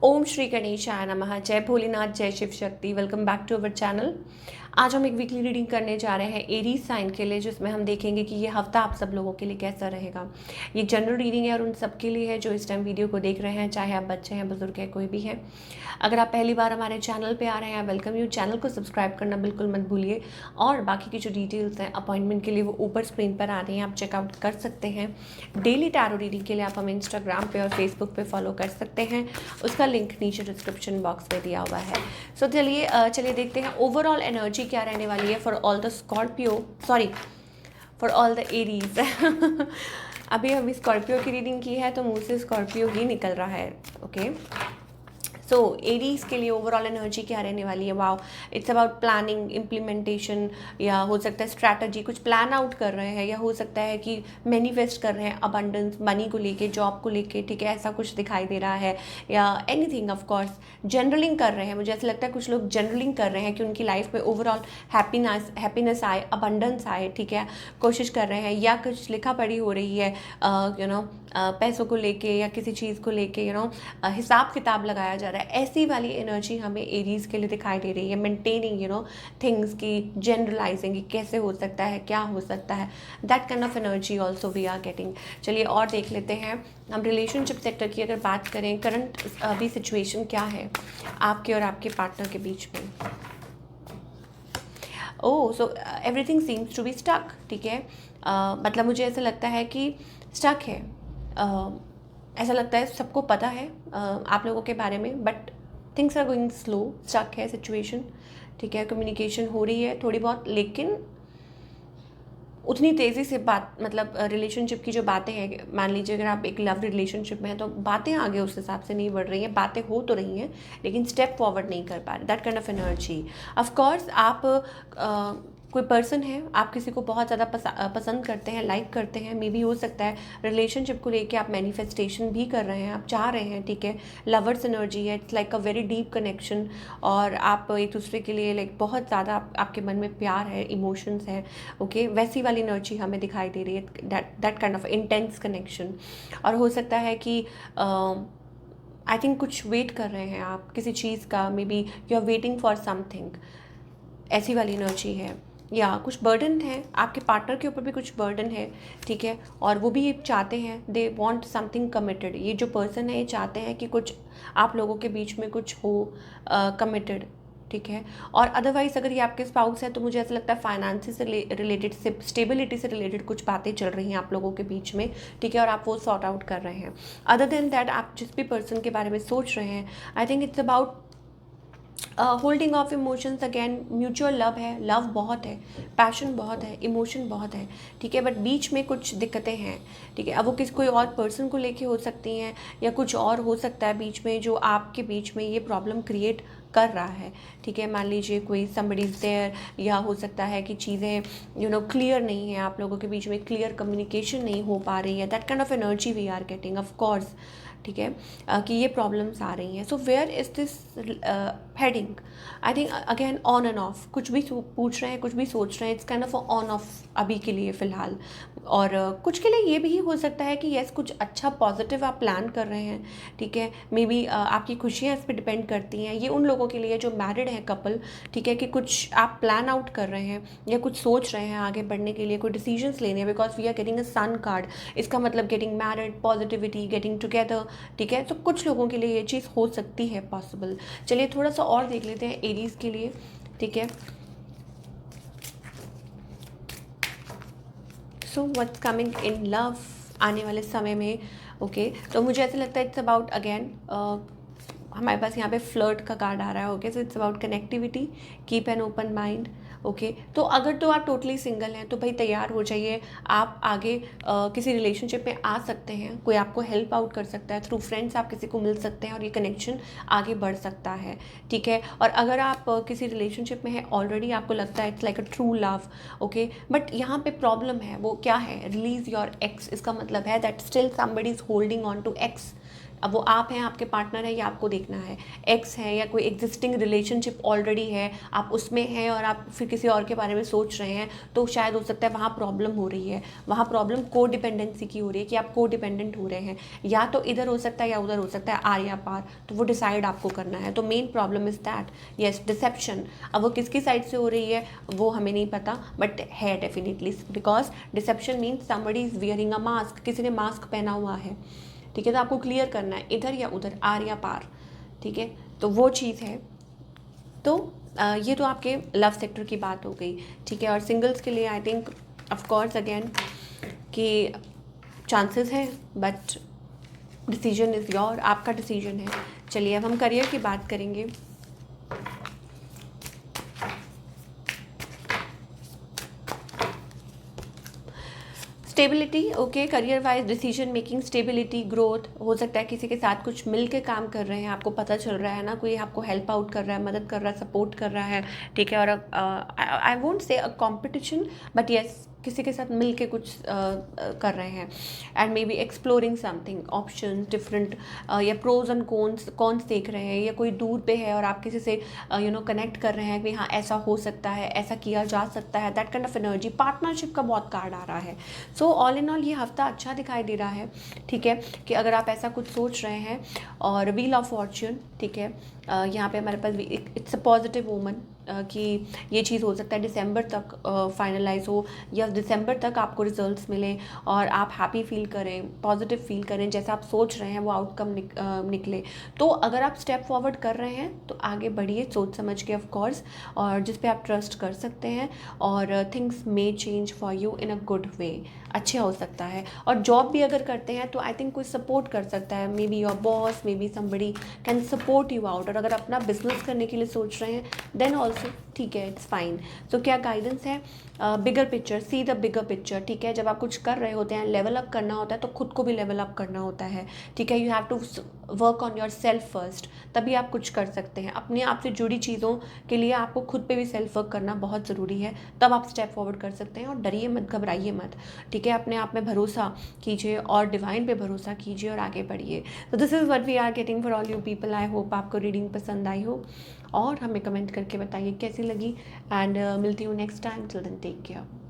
ओम श्री गणेशाय नमः। जय भोलेनाथ, जय Shiv Shakti. Welcome back to our channel. आज हम एक वीकली रीडिंग करने जा रहे हैं एरीज साइन के लिए, जिसमें हम देखेंगे कि ये हफ्ता आप सब लोगों के लिए कैसा रहेगा। ये जनरल रीडिंग है और उन सब के लिए है जो इस टाइम वीडियो को देख रहे हैं, चाहे आप बच्चे हैं, बुजुर्ग हैं, कोई भी है। अगर आप पहली बार हमारे चैनल पे आ रहे हैं, वेलकम यू। चैनल को सब्सक्राइब करना बिल्कुल मत भूलिए। और बाकी की जो डिटेल्स हैं अपॉइंटमेंट के लिए वो ऊपर स्क्रीन पर आ रही हैं, आप चेकआउट कर सकते हैं। डेली टैरो रीडिंग के लिए आप हमें इंस्टाग्राम पे और फेसबुक पे फॉलो कर सकते हैं, उसका लिंक नीचे डिस्क्रिप्शन बॉक्स में दिया हुआ है। सो चलिए देखते हैं ओवरऑल एनर्जी क्या रहने वाली है for all the Scorpio, sorry for all the Aries. अभी स्कॉर्पियो की रीडिंग की है तो मुंह से स्कॉर्पियो ही निकल रहा है। ओके, सो एरीज के लिए ओवरऑल एनर्जी क्या रहने वाली है। Wow, it's about planning, implementation, या हो सकता है स्ट्रैटेजी, कुछ प्लान आउट कर रहे हैं, या हो सकता है कि मैनिफेस्ट कर रहे हैं अबंडेंस, मनी को लेके, जॉब को लेके, ठीक है, ऐसा कुछ दिखाई दे रहा है। या एनीथिंग, ऑफ कोर्स जनरलिंग कर रहे हैं। मुझे ऐसा लगता है कुछ लोग जनरलिंग कर रहे हैं कि उनकी लाइफ में ओवरऑल हैप्पीनेस आए, अबंडेंस आए, ठीक है, कोशिश कर रहे हैं। या कुछ लिखा पढ़ी हो रही है पैसों को लेके या किसी चीज़ को लेके, हिसाब किताब लगाया जा रहा है। ऐसी वाली एनर्जी हमें एरीज के लिए दिखाई दे रही है। मेंटेनिंग थिंग्स की, जनरलाइजिंग, कैसे हो सकता है, क्या हो सकता है, that kind of energy also we are getting. चलिए और देख लेते हैं। हम रिलेशनशिप सेक्टर की अगर बात करें, करंट अभी सिचुएशन क्या है आपके और आपके पार्टनर के बीच में। Oh, so everything seems to be stuck, ठीक है। मतलब मुझे ऐसा लगता है कि स्टक है। ऐसा लगता है सबको पता है आप लोगों के बारे में, but things are going slow, stuck है सिचुएशन, ठीक है। कम्युनिकेशन हो रही है थोड़ी बहुत, लेकिन उतनी तेज़ी से बात, मतलब रिलेशनशिप की जो बातें हैं, मान लीजिए अगर आप एक लव रिलेशनशिप में हैं तो बातें आगे उस हिसाब से नहीं बढ़ रही हैं। बातें हो तो रही हैं लेकिन स्टेप फॉरवर्ड नहीं कर पा रहे। That kind of energy. Of course आप कोई पर्सन है, आप किसी को बहुत ज़्यादा पसंद करते हैं, लाइक करते हैं। मे बी हो सकता है रिलेशनशिप को लेके आप मैनिफेस्टेशन भी कर रहे हैं, आप चाह रहे हैं, ठीक है। लवर्स एनर्जी है, it's like a very deep connection, और आप एक दूसरे के लिए लाइक बहुत ज़्यादा आपके मन में प्यार है, इमोशंस है। ओके, वैसी वाली एनर्जी हमें दिखाई दे रही है, that kind of intense connection. और हो सकता है कि आई थिंक कुछ वेट कर रहे हैं आप किसी चीज़ का, maybe you are waiting for something, ऐसी वाली एनर्जी है। या कुछ बर्डन है, आपके पार्टनर के ऊपर भी कुछ बर्डन है, ठीक है, और वो भी ये चाहते हैं, दे वांट समथिंग कमिटेड। ये जो पर्सन है ये चाहते हैं कि कुछ आप लोगों के बीच में कुछ हो कमिटेड, ठीक है। और अदरवाइज अगर ये आपके स्पाउस है तो मुझे ऐसा लगता है फाइनेंस से रिलेटेड, स्टेबिलिटी से रिलेटेड कुछ बातें चल रही हैं आप लोगों के बीच में, ठीक है, और आप वो सॉर्ट आउट कर रहे हैं। अदर देन दैट, आप जिस भी पर्सन के बारे में सोच रहे हैं, I think it's about holding of emotions. Again mutual love है, लव बहुत है, पैशन बहुत है, इमोशन बहुत है, ठीक है, बट बीच में कुछ दिक्कतें हैं, ठीक है। अब वो किसी कोई और पर्सन को लेके हो सकती हैं, या कुछ और हो सकता है बीच में जो आपके बीच में ये प्रॉब्लम क्रिएट कर रहा है, ठीक है। मान लीजिए कोई somebody is there, या हो सकता है कि चीज़ें क्लियर नहीं है, आप लोगों के बीच में क्लियर कम्युनिकेशन नहीं हो पा रही है। That kind of energy we are getting, of course, ठीक है, कि ये प्रॉब्लम्स आ रही हैं। So where is this heading? I think again on and off, कुछ भी पूछ रहे हैं, कुछ भी सोच रहे हैं, it's kind of on off अभी के लिए फ़िलहाल। और कुछ के लिए ये भी हो सकता है कि येस कुछ अच्छा पॉजिटिव आप प्लान कर रहे हैं, ठीक है। मे बी आपकी खुशियाँ इस पर डिपेंड करती हैं। ये उन लोगों के लिए जो मैरिड हैं कपल, ठीक है, कि कुछ आप प्लान आउट कर रहे हैं या कुछ सोच रहे हैं आगे बढ़ने के लिए, कोई डिसीजंस लेने हैं, because we are getting a sun card. इसका मतलब getting married, positivity, getting together, ठीक है। तो कुछ लोगों के लिए ये चीज़ हो सकती है पॉसिबल। चलिए थोड़ा सा और देख लेते हैं एरीज के लिए, ठीक है। So what's coming in love आने वाले समय में। ओके, तो मुझे ऐसा लगता है इट्स अबाउट अगेन, हमारे पास यहाँ पे फ्लर्ट का कार्ड आ रहा है। Okay, so it's about connectivity, keep an open mind. Okay, तो अगर तो आप टोटली सिंगल हैं तो भाई तैयार हो जाइए, आप आगे किसी रिलेशनशिप में आ सकते हैं। कोई आपको हेल्प आउट कर सकता है, थ्रू फ्रेंड्स आप किसी को मिल सकते हैं और ये कनेक्शन आगे बढ़ सकता है, ठीक है। और अगर आप किसी रिलेशनशिप में हैं ऑलरेडी, आपको लगता है it's like a true love, okay, but यहाँ पे प्रॉब्लम है, वो क्या है? Release your ex. इसका मतलब है that still somebody is holding on to ex, अब वो आप हैं, आपके पार्टनर है, या आपको देखना है, एक्स है या कोई एग्जिस्टिंग रिलेशनशिप ऑलरेडी है, आप उसमें हैं और आप फिर किसी और के बारे में सोच रहे हैं, तो शायद हो सकता है वहाँ प्रॉब्लम हो रही है, वहाँ प्रॉब्लम को डिपेंडेंसी की हो रही है कि आप को डिपेंडेंट हो रहे हैं, या तो इधर हो सकता है या उधर हो सकता है, आर या पार, तो वो डिसाइड आपको करना है। तो main problem is that, yes, deception. अब वो किसकी साइड से हो रही है वो हमें नहीं पता, बट है definitely, because deception means somebody is wearing a mask, किसी ने मास्क पहना हुआ है, ठीक है। तो आपको क्लियर करना है इधर या उधर, आर या पार, ठीक है। तो वो चीज़ है। तो ये तो आपके लव सेक्टर की बात हो गई, ठीक है। और सिंगल्स के लिए I think of course again कि चांसेस हैं, बट डिसीजन इज़ योर, आपका डिसीजन है। चलिए अब हम करियर की बात करेंगे। Stability, okay, career wise decision making, stability, growth, हो सकता है किसी के साथ कुछ मिल के काम कर रहे हैं, आपको पता चल रहा है ना, कोई आपको हेल्प आउट कर रहा है, मदद कर रहा है, सपोर्ट कर रहा है, ठीक है। और I won't say a competition, but yes, किसी के साथ मिल के कुछ कर रहे हैं, and may be exploring something, option different, या प्रोज एंड कॉन्स देख रहे हैं, या कोई दूर पे है और आप किसी से कनेक्ट कर रहे हैं कि हाँ ऐसा हो सकता है, ऐसा किया जा सकता है, that kind of energy. Partnership का बहुत कार्ड आ रहा है। सो ऑल इन ऑल ये हफ्ता अच्छा दिखाई दे रहा है, ठीक है, कि अगर आप ऐसा कुछ सोच रहे हैं। और व्हील ऑफ फॉर्च्यून, ठीक है, यहाँ पे हमारे पास इट्स अ पॉजिटिव वूमन, कि ये चीज़ हो सकता है दिसंबर तक फाइनलाइज हो, या दिसंबर तक आपको रिजल्ट्स मिलें और आप हैप्पी फील करें, पॉजिटिव फील करें, जैसा आप सोच रहे हैं वो आउटकम निकले। तो अगर आप स्टेप फॉरवर्ड कर रहे हैं तो आगे बढ़िए सोच समझ के, ऑफ कोर्स, और जिस पे आप ट्रस्ट कर सकते हैं, और things may change for you in a good way, अच्छा हो सकता है। और जॉब भी अगर करते हैं तो आई थिंक कोई सपोर्ट कर सकता है, may be your boss, may be somebody can support you out. और अगर अपना बिजनेस करने के लिए सोच रहे हैं देन ऑल्सो ठीक है, इट्स फाइन। सो क्या गाइडेंस है, bigger picture, see the bigger picture, ठीक है। जब आप कुछ कर रहे होते हैं, लेवल अप करना होता है, तो खुद को भी लेवल अप करना होता है, ठीक है। You have to work on yourself first, तभी आप कुछ कर सकते हैं। अपने आप से जुड़ी चीज़ों के लिए आपको खुद पे भी सेल्फ वर्क करना बहुत ज़रूरी है, तब आप स्टेप फॉरवर्ड कर सकते हैं। और डरिए मत, घबराइए मत, ठीक है। अपने आप में भरोसा कीजिए और डिवाइन पे भरोसा कीजिए और आगे बढ़िए। तो this is what we are getting for all you people. I hope आपको रीडिंग पसंद आई हो, और हमें कमेंट करके बताइए कैसी लगी, एंड मिलती हूँ next time. Till then take care.